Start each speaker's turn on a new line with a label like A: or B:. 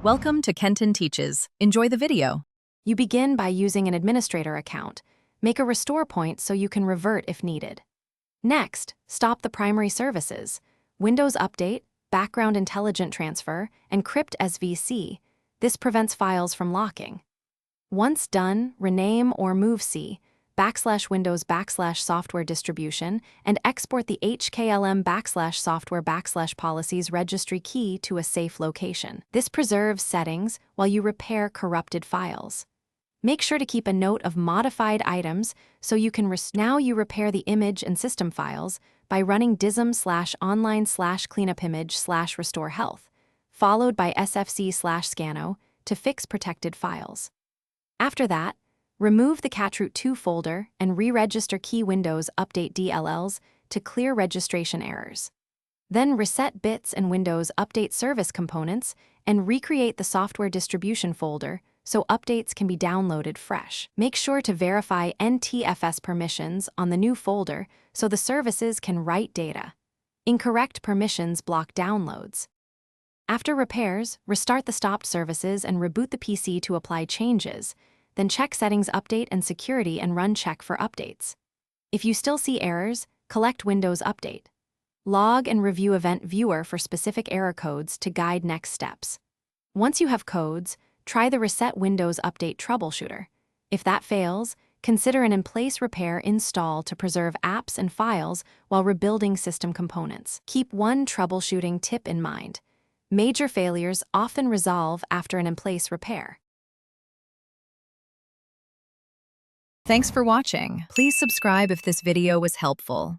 A: Welcome to Kenton Teaches. Enjoy the video.
B: You begin by using an administrator account. Make a restore point so you can revert if needed. Next, stop the primary services, Windows Update, Background Intelligent Transfer, and Crypt SVC. This prevents files from locking. Once done, rename or move /Windows/software distribution and export the HKLM/software/policies registry key to a safe location. This preserves settings while you repair corrupted files. Make sure to keep a note of modified items so you can now you repair the image and system files by running dism/online/cleanupimage/restore health, followed by sfc/scano to fix protected files. After that, remove the catroot2 folder and re-register key Windows Update DLLs to clear registration errors. Then reset bits and Windows Update service components and recreate the software distribution folder so updates can be downloaded fresh. Make sure to verify NTFS permissions on the new folder so the services can write data. Incorrect permissions block downloads. After repairs, restart the stopped services and reboot the PC to apply changes. Then check Settings Update and Security and run check for updates. If you still see errors, collect Windows Update. Log and review Event Viewer for specific error codes to guide next steps. Once you have codes, try the Reset Windows Update Troubleshooter. If that fails, consider an in-place repair install to preserve apps and files while rebuilding system components. Keep one troubleshooting tip in mind. Major failures often resolve after an in-place repair.
A: Thanks for watching. Please subscribe if this video was helpful.